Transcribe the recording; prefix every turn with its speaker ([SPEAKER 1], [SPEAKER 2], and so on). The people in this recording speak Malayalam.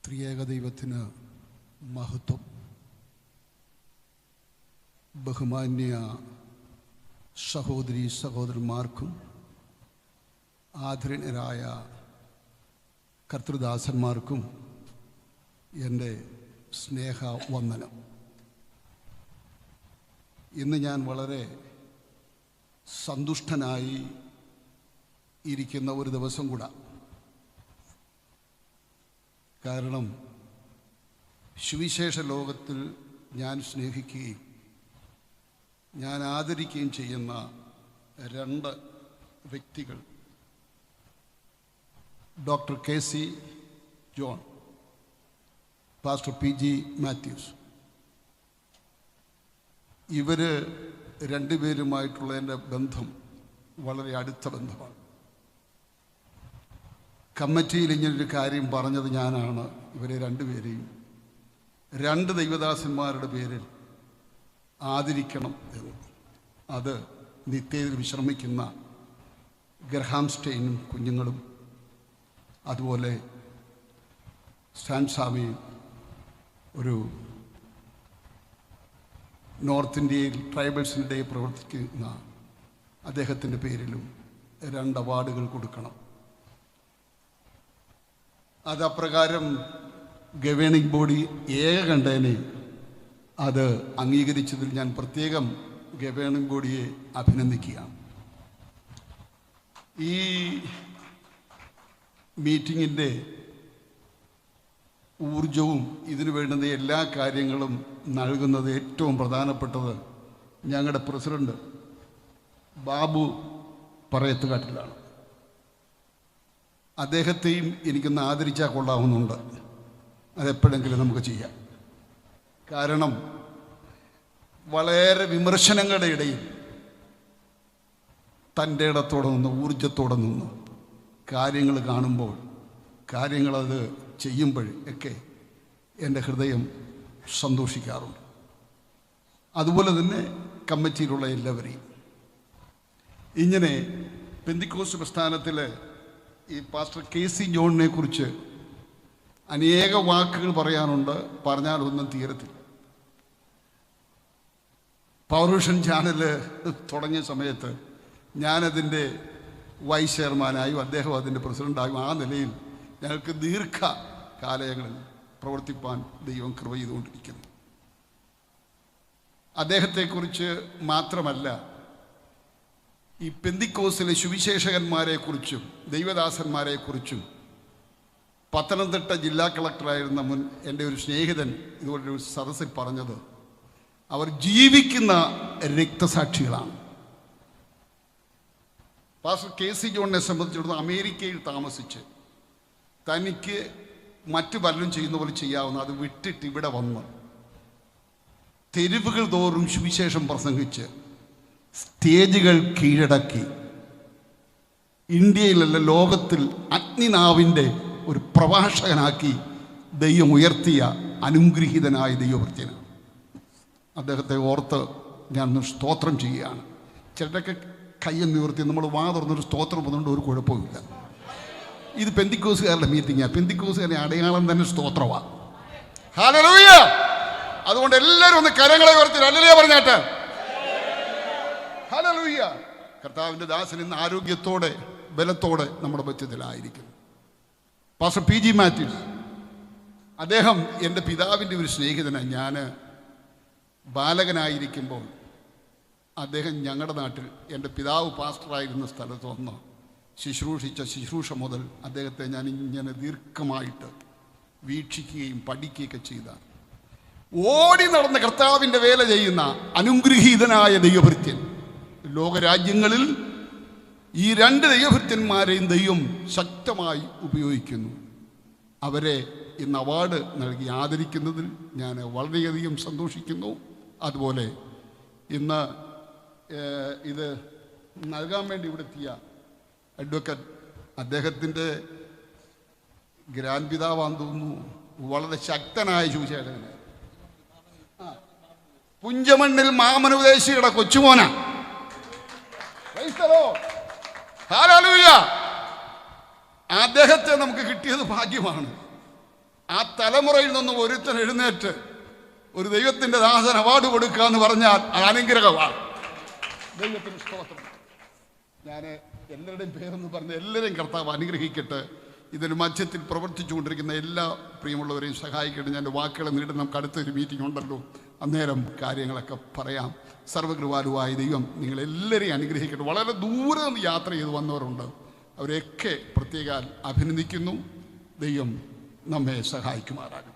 [SPEAKER 1] ത്രിയേക ദൈവത്തിന് മഹത്വം. ബഹുമാന്യ സഹോദരീ സഹോദരന്മാർക്കും ആദരണീയരായ കർത്തൃദാസന്മാർക്കും എൻ്റെ സ്നേഹവന്ദനം. ഇന്ന് ഞാൻ വളരെ സന്തുഷ്ടനായി ഇരിക്കുന്ന ഒരു ദിവസം കൂടെ. കാരണം സുവിശേഷ ലോകത്തിൽ ഞാൻ സ്നേഹിക്കുകയും ഞാൻ ആദരിക്കുകയും ചെയ്യുന്ന രണ്ട് വ്യക്തികൾ, doctor KC John, pastor PG Mathews. ഇവർ രണ്ടുപേരുമായിട്ടുള്ള എൻ്റെ ബന്ധം വളരെ അടുത്ത ബന്ധമാണ്. കമ്മിറ്റിയിൽ ഇങ്ങനൊരു കാര്യം പറഞ്ഞത് ഞാനാണ്. ഇവരെ രണ്ടുപേരെയും രണ്ട് ദൈവദാസന്മാരുടെ പേരിൽ ആദരിക്കണം എന്ന്. അത് നിത്യയിൽ വിശ്രമിക്കുന്ന ഗ്രഹാം സ്റ്റെയിനും കുഞ്ഞുങ്ങളും, അതുപോലെ സ്റ്റാൻസാമിയും, ഒരു നോർത്ത് ഇന്ത്യയിൽ ട്രൈബൽസിൻ്റെ പ്രവർത്തിക്കുന്ന അദ്ദേഹത്തിൻ്റെ പേരിലും 2 അവാർഡുകൾ കൊടുക്കണം. അത് അപ്രകാരം ഗവേണിംഗ് ബോഡി ഏകകണ്ഠേന അത് അംഗീകരിച്ചതിൽ ഞാൻ പ്രത്യേകം ഗവേണിംഗ് ബോഡിയെ അഭിനന്ദിക്കുകയാണ്. ഈ മീറ്റിങ്ങിൻ്റെ ഊർജവും ഇതിനു വേണ്ടുന്ന എല്ലാ കാര്യങ്ങളും നൽകുന്നത് ഏറ്റവും പ്രധാനപ്പെട്ടത് ഞങ്ങളുടെ പ്രസിഡന്റ് ബാബു പറയത്തുകാട്ടിലാണ്. അദ്ദേഹത്തെയും എനിക്കൊന്ന് ആദരിച്ചാൽ കൊള്ളാവുന്നുണ്ട്. അതെപ്പോഴെങ്കിലും നമുക്ക് ചെയ്യാം. കാരണം വളരെ വിമർശനങ്ങളുടെ ഇടയിൽ തൻ്റെ ഇടത്തോടെ നിന്ന്, ഊർജത്തോടെ നിന്ന് കാര്യങ്ങൾ കാണുമ്പോൾ, കാര്യങ്ങളത് ചെയ്യുമ്പോൾ ഒക്കെ എൻ്റെ ഹൃദയം സന്തോഷിക്കാറുണ്ട്. അതുപോലെ തന്നെ കമ്മിറ്റിയിലുള്ള എല്ലാവരെയും. ഇങ്ങനെ പെന്തിക്കോസ്ത് പ്രസ്ഥാനത്തിൽ ഈ പാസ്റ്റർ KC ജോണിനെ കുറിച്ച് അനേക വാക്കുകൾ പറയാനുണ്ട്. പറഞ്ഞാലൊന്നും തീരത്തില്ല. പൗരുഷൻ ചാനൽ തുടങ്ങിയ സമയത്ത് ഞാനതിൻ്റെ വൈസ് ചെയർമാനായും അദ്ദേഹം അതിൻ്റെ പ്രസിഡൻ്റായും ആ നിലയിൽ ഞങ്ങൾക്ക് ദീർഘകാലങ്ങളിൽ പ്രവർത്തിപ്പാൻ ദൈവം കൃപ ചെയ്തുകൊണ്ടിരിക്കുന്നു. അദ്ദേഹത്തെക്കുറിച്ച് മാത്രമല്ല, ഈ പെന്തിക്കോസിലെ സുവിശേഷകന്മാരെക്കുറിച്ചും ദൈവദാസന്മാരെക്കുറിച്ചും പത്തനംതിട്ട ജില്ലാ കളക്ടറായിരുന്ന മുൻ എൻ്റെ ഒരു സ്നേഹിതൻ ഇതുപോലൊരു സദസ്സിൽ പറഞ്ഞത്, അവർ ജീവിക്കുന്ന രക്തസാക്ഷികളാണ്. പാസ്റ്റർ KC ജോണിനെ സംബന്ധിച്ചിടത്തോളം അമേരിക്കയിൽ താമസിച്ച് തനിക്ക് മറ്റു പലരും ചെയ്യുന്ന പോലെ ചെയ്യാവുന്ന അത് വിട്ടിട്ട് ഇവിടെ വന്ന് തെരുവുകൾ തോറും സുവിശേഷം പ്രസംഗിച്ച് സ്റ്റേജുകൾ കീഴടക്കി ഇന്ത്യയിലല്ല ലോകത്തിൽ അഗ്നിനാവിൻ്റെ ഒരു പ്രഭാഷകനാക്കി ദൈവം ഉയർത്തിയ അനുഗ്രഹീതനായ ദൈവവൃത്യനാണ്. അദ്ദേഹത്തെ ഓർത്ത് ഞാൻ സ്തോത്രം ചെയ്യുകയാണ്. ചിലരൊക്കെ കയ്യെന്ന് ഉയർത്തി നമ്മൾ വാ തുറന്നൊരു സ്തോത്രം പോകുന്നുണ്ട്, ഒരു കുഴപ്പമില്ല. ഇത് പെന്തിക്കോസുകാരുടെ മീറ്റിംഗാണ്. പെന്തിക്കോസുകാരുടെ അടയാളം തന്നെ സ്തോത്രമാണ്. ഹല്ലേലൂയ! അതുകൊണ്ട് എല്ലാവരും ഒന്ന് കരങ്ങളെ ഉയർത്തി ഹല്ലേലൂയ പറഞ്ഞാട്ടെ. ഹല്ലേലൂയ! കർത്താവിൻ്റെ ദാസൻ ഇന്ന് ആരോഗ്യത്തോടെ ബലത്തോടെ നമ്മുടെ മധ്യത്തിലായിരിക്കുന്നു. പാസ്റ്റർ PG മാത്യൂസ്, അദ്ദേഹം എൻ്റെ പിതാവിൻ്റെ ഒരു സ്നേഹിതനാണ്. ഞാൻ ബാലകനായിരിക്കുമ്പോൾ അദ്ദേഹം ഞങ്ങളുടെ നാട്ടിൽ എൻ്റെ പിതാവ് പാസ്റ്ററായിരുന്ന സ്ഥലത്ത് വന്ന് ശുശ്രൂഷ മുതൽ അദ്ദേഹത്തെ ഞാൻ ഇങ്ങനെ ദീർഘമായിട്ട് വീക്ഷിക്കുകയും പഠിക്കുകയൊക്കെ ചെയ്താണ്. ഓടി നടന്ന കർത്താവിൻ്റെ വേല ചെയ്യുന്ന അനുഗ്രഹീതനായ ദൈവഭൃത്യൻ. ലോകരാജ്യങ്ങളിൽ ഈ 2 ദൈവഭൃത്യന്മാരെയും ദൈവം ശക്തമായി ഉപയോഗിക്കുന്നു. അവരെ ഇന്ന് അവാർഡ് നൽകി ആദരിക്കുന്നതിൽ ഞാൻ വളരെയധികം സന്തോഷിക്കുന്നു. അതുപോലെ ഇന്ന് ഇത് നൽകാൻ വേണ്ടി ഇവിടെ എത്തിയ അഡ്വക്കറ്റ്, അദ്ദേഹത്തിൻ്റെ ഗ്രാൻഡ് പിതാവാന്ന് തോന്നുന്നു, വളരെ ശക്തനായ സുവിശേഷകൻ, പുഞ്ചമണ്ണിൽ മാമനുപദേശിയുടെ കൊച്ചുമോന. ഹല്ലേലൂയ! അദ്ദേഹത്തെ നമുക്ക് കിട്ടിയത് ഭാഗ്യമാണ്. ആ തലമുറയിൽ നിന്നും ഒരുത്തൻ എഴുന്നേറ്റ് ഒരു ദൈവത്തിൻ്റെ ദാസൻ അവാർഡ് കൊടുക്കുക എന്ന് പറഞ്ഞാൽ അത് അനുഗ്രഹമാണ്. ദൈവത്തിന് സ്തോത്രം. ഞാൻ എല്ലാവരുടെയും പേരെന്ന് പറഞ്ഞ് എല്ലാവരെയും കർത്താവ് അനുഗ്രഹിക്കട്ടെ. ഇതിന് മധ്യത്തിൽ പ്രവർത്തിച്ചുകൊണ്ടിരിക്കുന്ന എല്ലാ പ്രിയമുള്ളവരെയും സഹായിക്കട്ടെ. ഞാൻ വാക്കുകളെ നീട്ടി നമുക്ക് അടുത്തൊരു മീറ്റിംഗ് ഉണ്ടല്ലോ, അന്നേരം കാര്യങ്ങളൊക്കെ പറയാം. സർവ്വകൃപാലുവായ ദൈവം നിങ്ങളെല്ലാവരെയും അനുഗ്രഹിക്കട്ടെ. വളരെ ദൂരെ നിന്ന് യാത്ര ചെയ്ത് വന്നവരുണ്ട്, അവരെയൊക്കെ പ്രത്യേകം അഭിനന്ദിക്കുന്നു. ദൈവം നമ്മെ സഹായിക്കുമാറാകും.